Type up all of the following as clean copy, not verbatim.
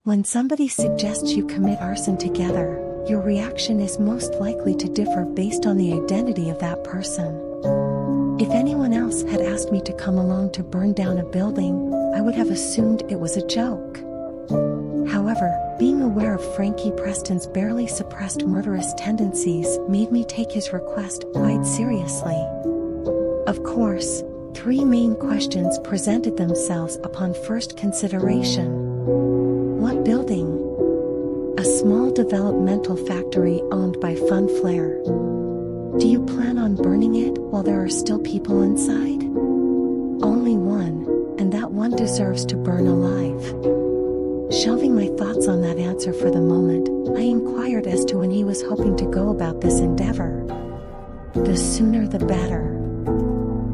When somebody suggests you commit arson together, your reaction is most likely to differ based on the identity of that person. If anyone else had asked me to come along to burn down a building, I would have assumed it was a joke. However, being aware of Frankie Preston's barely suppressed murderous tendencies made me take his request quite seriously. Of course, three main questions presented themselves upon first consideration. What building? A small developmental factory owned by Fun Flair. Do you plan on burning it while there are still people inside? Only one, and that one deserves to burn alive. Shelving my thoughts on that answer for the moment, I inquired as to when he was hoping to go about this endeavor. The sooner the better.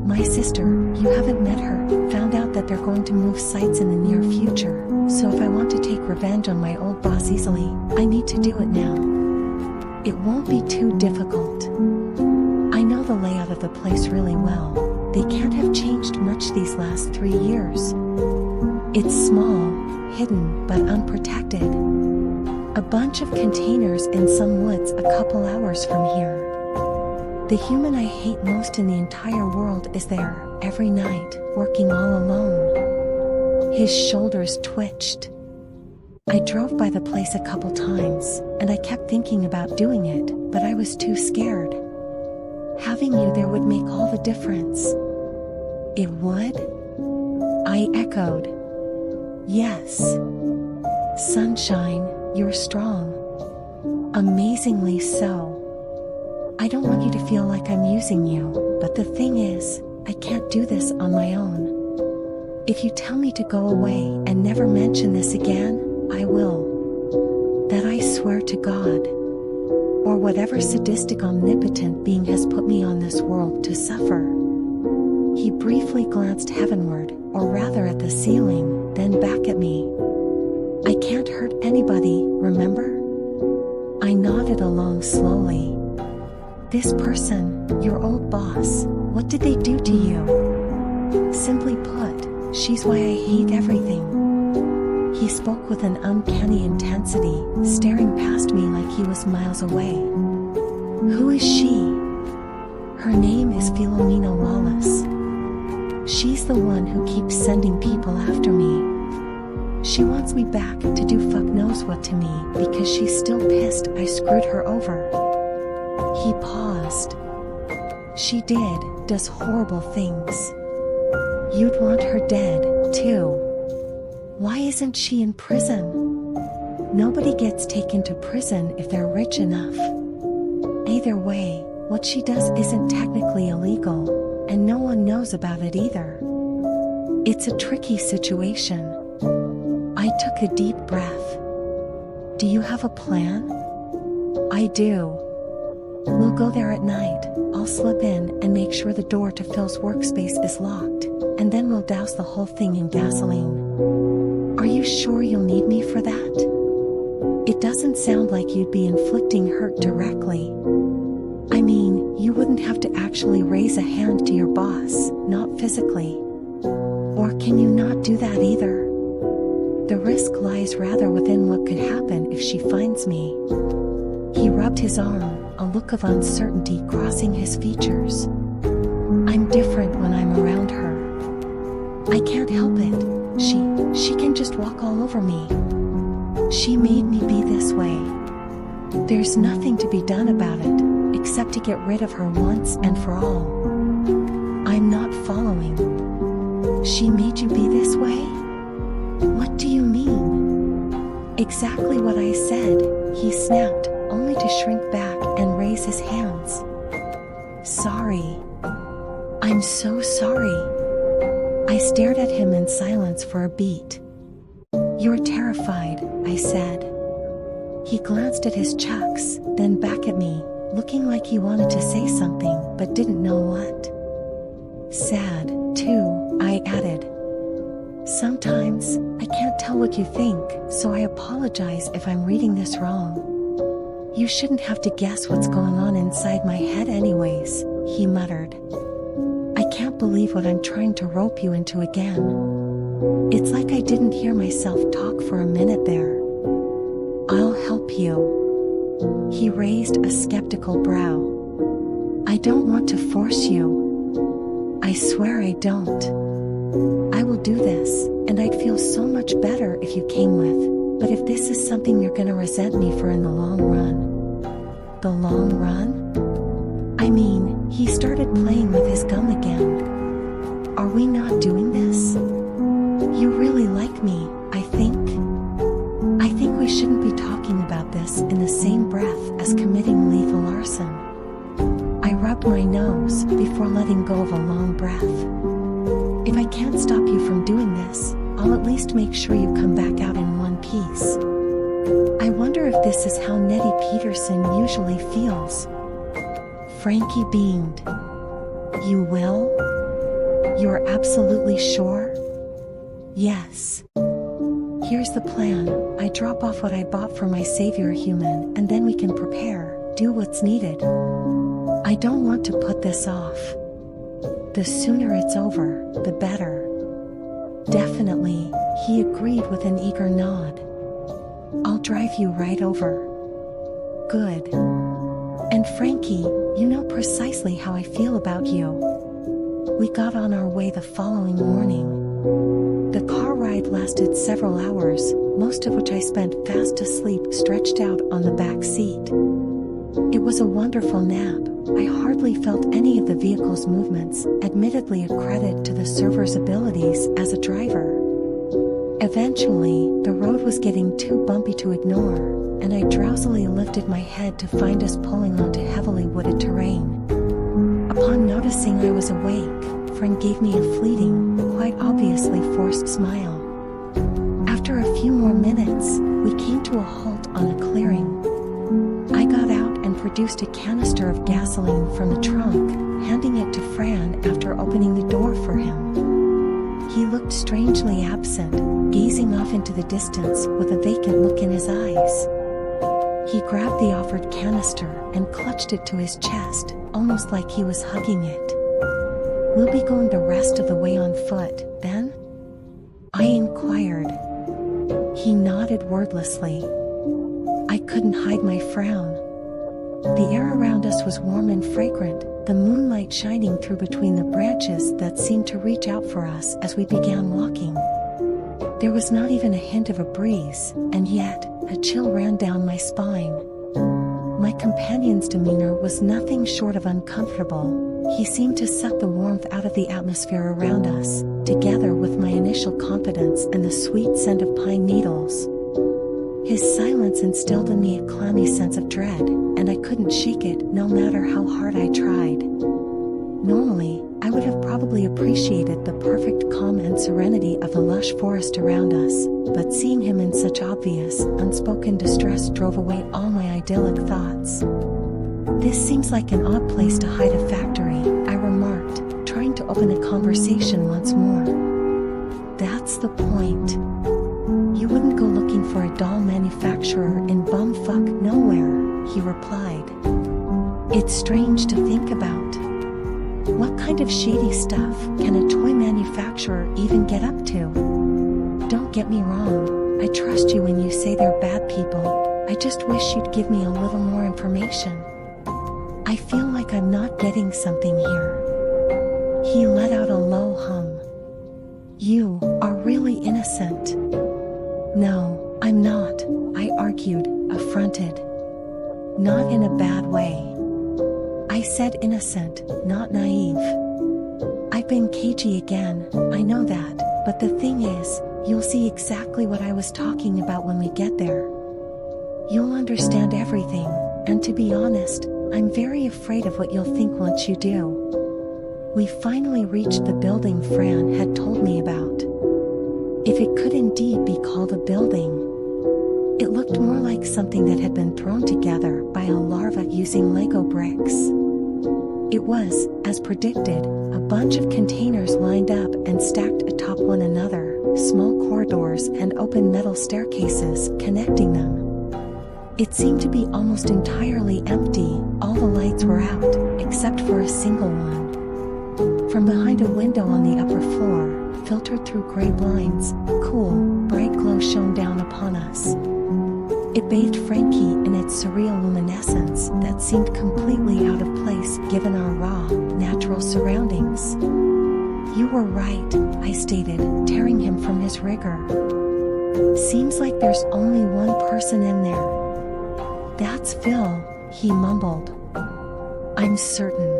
My sister, you haven't met her, found out that they're going to move sites in the near future, so if I want to take revenge on my old boss easily, I need to do it now. It won't be too difficult. I know the layout of the place really well. They can't have changed much these last 3 years. It's small, hidden but unprotected. A bunch of containers in some woods a couple hours from here. The human I hate most in the entire world is there, every night, working all alone. His shoulders twitched. I drove by the place a couple times, and I kept thinking about doing it, but I was too scared. Having you there would make all the difference. It would? I echoed. Yes. Sunshine, you're strong. Amazingly so. I don't want you to feel like I'm using you, but the thing is, I can't do this on my own. If you tell me to go away and never mention this again, I will. That I swear to God. Or whatever sadistic omnipotent being has put me on this world to suffer. He briefly glanced heavenward, or rather at the ceiling, then back at me. I can't hurt anybody, remember? I nodded along slowly. This person, your old boss, what did they do to you? Simply put, she's why I hate everything. He spoke with an uncanny intensity, staring past me like he was miles away. Who is she? Her name is Philomena Wallace. She's the one who keeps sending people after me. She wants me back to do fuck knows what to me because she's still pissed I screwed her over. He paused. She does horrible things. You'd want her dead, too. Why isn't she in prison? Nobody gets taken to prison if they're rich enough. Either way, what she does isn't technically illegal, and no one knows about it either. It's a tricky situation. I took a deep breath. Do you have a plan? I do. We'll go there at night. I'll slip in and make sure the door to Phil's workspace is locked, and then we'll douse the whole thing in gasoline. Are you sure you'll need me for that? It doesn't sound like you'd be inflicting hurt directly. I mean, you wouldn't have to actually raise a hand to your boss, not physically. Or can you not do that either? The risk lies rather within what could happen if she finds me. He rubbed his arm, a look of uncertainty crossing his features. I'm different when I'm around her. I can't help it. She can just walk all over me. She made me be this way. There's nothing to be done about it, except to get rid of her once and for all. I'm not following. She made you be this way? What do you mean? Exactly what I said, he snapped, only to shrink back and raise his hands. Sorry. I'm so sorry. I stared at him in silence for a beat. You're terrified, I said. He glanced at his chucks, then back at me, looking like he wanted to say something but didn't know what. Sad, too, I added. Sometimes, I can't tell what you think, so I apologize if I'm reading this wrong. You shouldn't have to guess what's going on inside my head anyways, he muttered. I can't believe what I'm trying to rope you into again. It's like I didn't hear myself talk for a minute there. you. He raised a skeptical brow. I don't want to force you. I swear I don't. I will do this, and I'd feel so much better if you came with, but if this is something you're gonna resent me for in the long run. The long run? I mean, he started playing with his gum again. Are we not doing this? You really like me, I think. I think we shouldn't be talking about this in the same breath as committing lethal arson. I rubbed my nose before letting go of a long breath. If I can't stop you from doing this, I'll at least make sure you come back out in one piece. I wonder if this is how Nettie Peterson usually feels. Frankie beamed. You will? You're absolutely sure? Yes. Here's the plan. I drop off what I bought for my savior human, and then we can prepare, do what's needed. I don't want to put this off. The sooner it's over, the better. Definitely, he agreed with an eager nod. I'll drive you right over. Good. And Frankie, you know precisely how I feel about you. We got on our way the following morning. The car ride lasted several hours, most of which I spent fast asleep stretched out on the back seat. It was a wonderful nap. I hardly felt any of the vehicle's movements, admittedly a credit to the server's abilities as a driver. Eventually, the road was getting too bumpy to ignore, and I drowsily lifted my head to find us pulling onto heavily wooded terrain. Upon noticing I was awake, Frank gave me a fleeting, quite obviously forced smile. After a few more minutes, we came to a halt on a clearing. I got out and produced a canister of gasoline from the trunk, handing it to Fran after opening the door for him. He looked strangely absent, gazing off into the distance with a vacant look in his eyes. He grabbed the offered canister and clutched it to his chest, almost like he was hugging it. We'll be going the rest of the way on foot, then? I inquired. He nodded wordlessly. I couldn't hide my frown. The air around us was warm and fragrant, the moonlight shining through between the branches that seemed to reach out for us as we began walking. There was not even a hint of a breeze, and yet, a chill ran down my spine. My companion's demeanor was nothing short of uncomfortable. He seemed to suck the warmth out of the atmosphere around us, together with my initial confidence and the sweet scent of pine needles. His silence instilled in me a clammy sense of dread, and I couldn't shake it no matter how hard I tried. Normally, I would have probably appreciated the perfect calm and serenity of the lush forest around us, but seeing him in such obvious, unspoken distress drove away all my idyllic thoughts. This seems like an odd place to hide a factory, I remarked, trying to open a conversation once more. That's the point. You wouldn't go looking for a doll manufacturer in bumfuck nowhere, he replied. It's strange to think about. What kind of shady stuff can a toy manufacturer even get up to? Don't get me wrong, I trust you when you say they're bad people. I just wish you'd give me a little more information. I feel like I'm not getting something here. He let out a low hum. You are really innocent. No, I'm not, I argued, affronted. Not in a bad way. I said innocent, not naive. I've been cagey again, I know that, but the thing is, you'll see exactly what I was talking about when we get there. You'll understand everything, and to be honest, I'm very afraid of what you'll think once you do. We finally reached the building Fran had told me about. If it could indeed be called a building. It looked more like something that had been thrown together by a larva using Lego bricks. It was, as predicted, a bunch of containers lined up and stacked atop one another, small corridors and open metal staircases connecting them. It seemed to be almost entirely empty, all the lights were out, except for a single one. From behind a window on the upper floor, filtered through gray blinds, a cool, bright glow shone down upon us. It bathed Frankie in its surreal luminescence that seemed completely out of place given our raw, natural surroundings. "You were right," I stated, tearing him from his rigor. "Seems like there's only one person in there." "That's Phil," he mumbled. "I'm certain."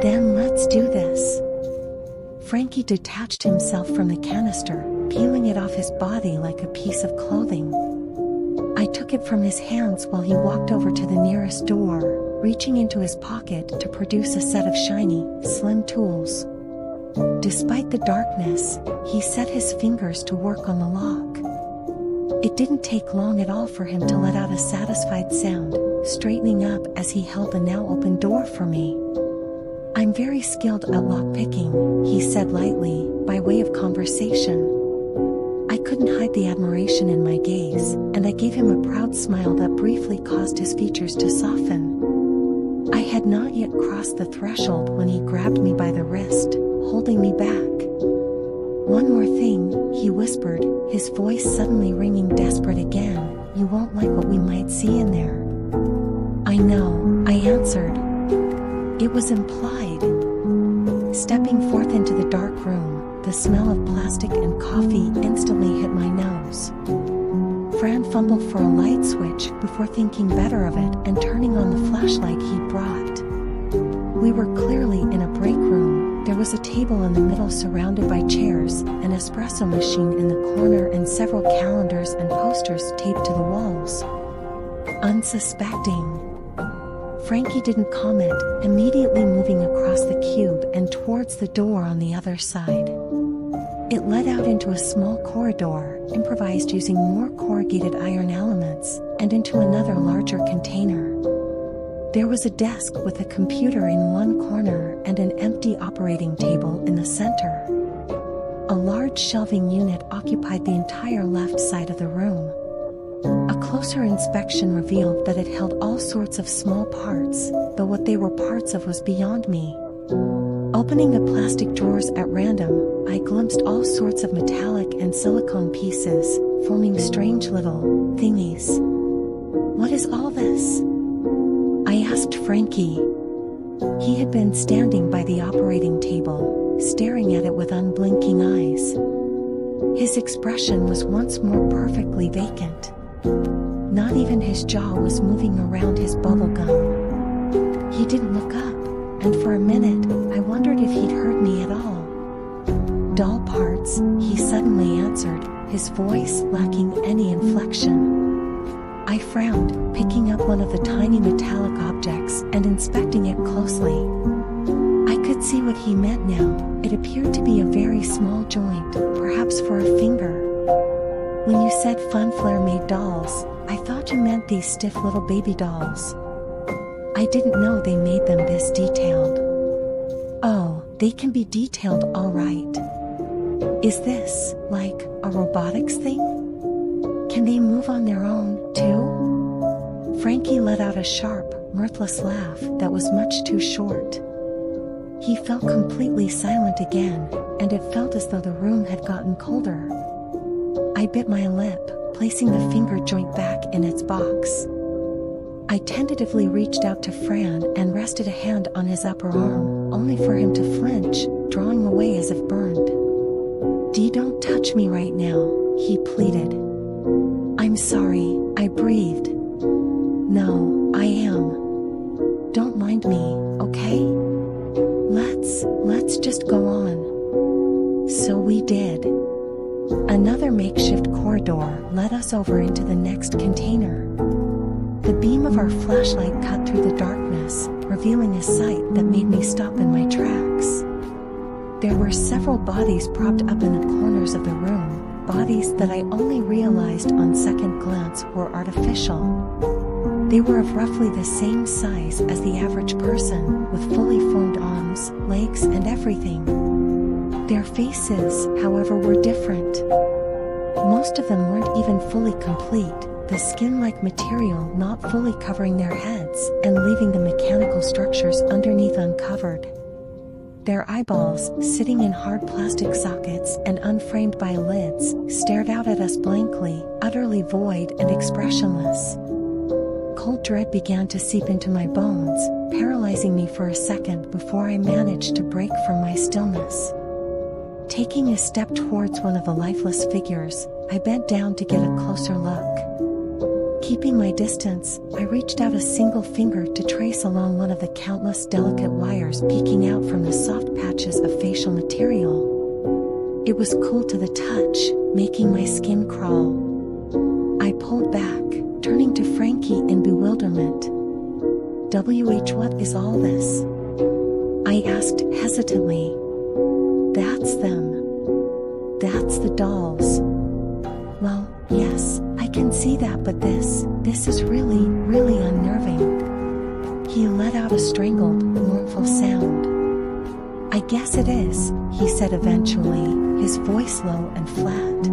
"Then let's do this." Frankie detached himself from the canister, peeling it off his body like a piece of clothing. I took it from his hands while he walked over to the nearest door, reaching into his pocket to produce a set of shiny, slim tools. Despite the darkness, he set his fingers to work on the lock. It didn't take long at all for him to let out a satisfied sound, straightening up as he held the now open door for me. "I'm very skilled at lockpicking," he said lightly, by way of conversation. I couldn't hide the admiration in my gaze, and I gave him a proud smile that briefly caused his features to soften. I had not yet crossed the threshold when he grabbed me by the wrist, holding me back. "One more thing," he whispered, his voice suddenly ringing desperate again. "You won't like what we might see in there." "I know," I answered. It was implied. Stepping forth into the dark room, the smell of plastic and coffee instantly hit my nose. Fran fumbled for a light switch before thinking better of it and turning on the flashlight he'd brought. We were clearly in a break room. There was a table in the middle surrounded by chairs, an espresso machine in the corner, and several calendars and posters taped to the walls. Unsuspecting, Frankie didn't comment, immediately moving across the cube and towards the door on the other side. It led out into a small corridor, improvised using more corrugated iron elements, and into another larger container. There was a desk with a computer in one corner and an empty operating table in the center. A large shelving unit occupied the entire left side of the room. A closer inspection revealed that it held all sorts of small parts, though what they were parts of was beyond me. Opening the plastic drawers at random, I glimpsed all sorts of metallic and silicone pieces, forming strange little thingies. "What is all this?" I asked Frankie. He had been standing by the operating table, staring at it with unblinking eyes. His expression was once more perfectly vacant. Not even his jaw was moving around his bubble gum. He didn't look up, and for a minute, I wondered if he'd heard me at all. "Doll parts," he suddenly answered, his voice lacking any inflection. I frowned, picking up one of the tiny metallic objects and inspecting it closely. I could see what he meant now. It appeared to be a very small joint, perhaps for a finger. "When you said Funflare made dolls, I thought you meant these stiff little baby dolls. I didn't know they made them this detailed." "Oh, they can be detailed all right. Is this, like, a robotics thing? Can they move on their own, too?" Frankie let out a sharp, mirthless laugh that was much too short. He fell completely silent again, and it felt as though the room had gotten colder. I bit my lip, placing the finger joint back in its box. I tentatively reached out to Fran and rested a hand on his upper arm, only for him to flinch, drawing away as if burned. "Dee, don't touch me right now," he pleaded. "I'm sorry," I breathed. "No, I am. Don't mind me, okay? Let's just go on." So we did. Another makeshift corridor led us over into the next container. The beam of our flashlight cut through the darkness, revealing a sight that made me stop in my tracks. There were several bodies propped up in the corners of the room, bodies that I only realized on second glance were artificial. They were of roughly the same size as the average person, with fully formed arms, legs, and everything. Their faces, however, were different. Most of them weren't even fully complete, the skin-like material not fully covering their heads and leaving the mechanical structures underneath uncovered. Their eyeballs, sitting in hard plastic sockets and unframed by lids, stared out at us blankly, utterly void and expressionless. Cold dread began to seep into my bones, paralyzing me for a second before I managed to break from my stillness. Taking a step towards one of the lifeless figures, I bent down to get a closer look. Keeping my distance, I reached out a single finger to trace along one of the countless delicate wires peeking out from the soft patches of facial material. It was cool to the touch, making my skin crawl. I pulled back, turning to Frankie in bewilderment. What is all this? I asked hesitantly. That's them. That's the dolls. Well, yes, I can see that, but this is really, really unnerving. He let out a strangled, mournful sound. I guess it is, he said eventually, his voice low and flat.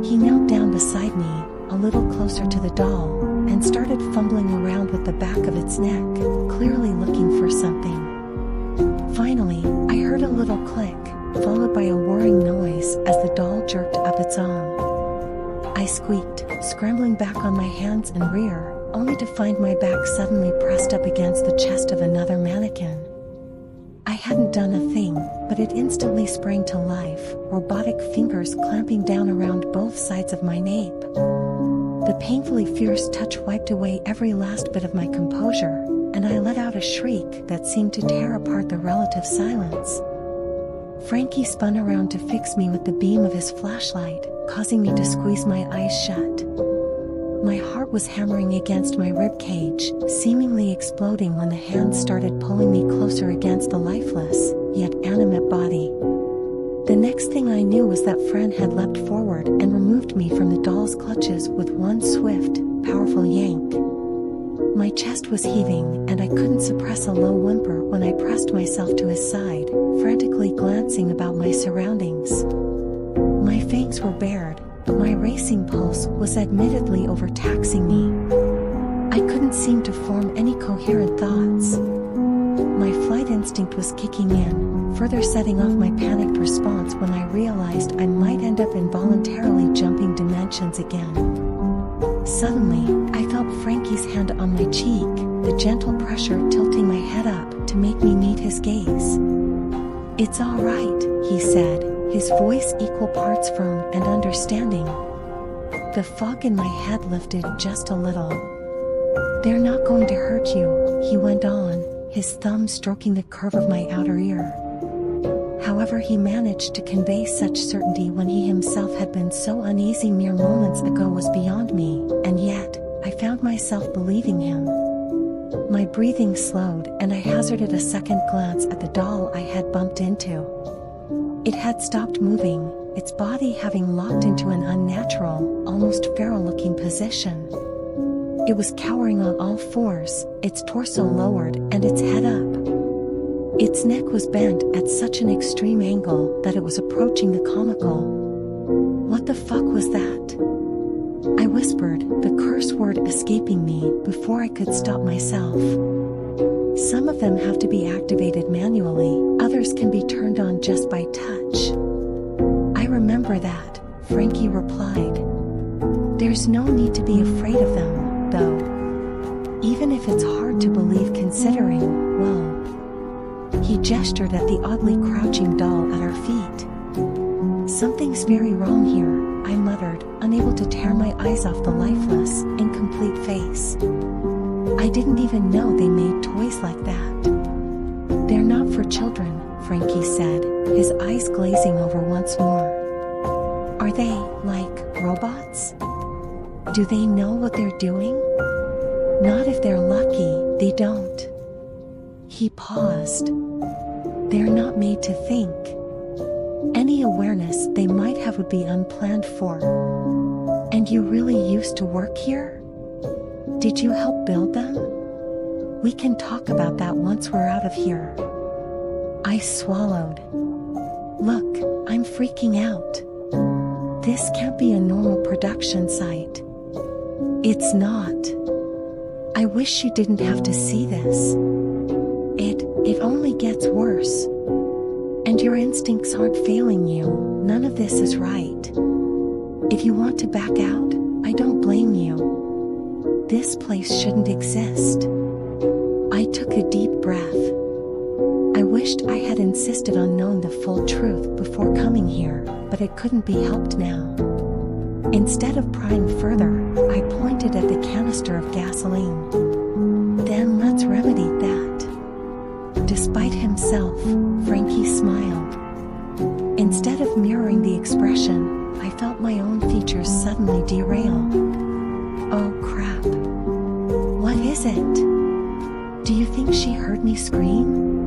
He knelt down beside me, a little closer to the doll, and started fumbling around with the back of its neck, clearly looking for something. Finally, I heard a little click, followed by a whirring noise as the doll jerked up its arm. I squeaked, scrambling back on my hands and rear, only to find my back suddenly pressed up against the chest of another mannequin. I hadn't done a thing, but it instantly sprang to life, robotic fingers clamping down around both sides of my nape. The painfully fierce touch wiped away every last bit of my composure, and I let out a shriek that seemed to tear apart the relative silence. Frankie spun around to fix me with the beam of his flashlight, causing me to squeeze my eyes shut. My heart was hammering against my ribcage, seemingly exploding when the hands started pulling me closer against the lifeless, yet animate body. The next thing I knew was that Fran had leapt forward and removed me from the doll's clutches with one swift, powerful yank. My chest was heaving, and I couldn't suppress a low whimper when I pressed myself to his side, frantically glancing about my surroundings. My fangs were bared, but my racing pulse was admittedly overtaxing me. I couldn't seem to form any coherent thoughts. My flight instinct was kicking in, further setting off my panicked response when I realized I might end up involuntarily jumping dimensions again. Suddenly, I felt Frankie's hand on my cheek, the gentle pressure tilting my head up to make me meet his gaze. "It's all right," he said, his voice equal parts firm and understanding. The fog in my head lifted just a little. "They're not going to hurt you," he went on, his thumb stroking the curve of my outer ear. However he managed to convey such certainty when he himself had been so uneasy mere moments ago was beyond me, and yet, I found myself believing him. My breathing slowed, and I hazarded a second glance at the doll I had bumped into. It had stopped moving, its body having locked into an unnatural, almost feral-looking position. It was cowering on all fours, its torso lowered and its head up. Its neck was bent at such an extreme angle that it was approaching the comical. "What the fuck was that?" I whispered, the curse word escaping me before I could stop myself. Some of them have to be activated manually, others can be turned on just by touch. "I remember that," Frankie replied. "There's no need to be afraid of them, though. Even if it's hard to believe considering, well..." He gestured at the oddly crouching doll at our feet. "Something's very wrong here," I muttered, unable to tear my eyes off the lifeless, incomplete face. "I didn't even know they made toys like that." "They're not for children," Frankie said, his eyes glazing over once more. "Are they, like, robots? Do they know what they're doing?" "Not if they're lucky, they don't." He paused. "They're not made to think. Any awareness they might have would be unplanned for." "And you really used to work here? Did you help build them?" "We can talk about that once we're out of here." I swallowed. "Look, I'm freaking out. This can't be a normal production site." "It's not. I wish you didn't have to see this. It only gets worse." And your instincts aren't failing you. None of this is right. If you want to back out, I don't blame you. This place shouldn't exist. I took a deep breath. I wished I had insisted on knowing the full truth before coming here, but it couldn't be helped now. Instead of prying further, I pointed at the canister of gasoline. Then let's remedy that. Despite himself, Frankie smiled. Instead of mirroring the expression, I felt my own features suddenly derail. Oh crap. What is it? Do you think she heard me scream?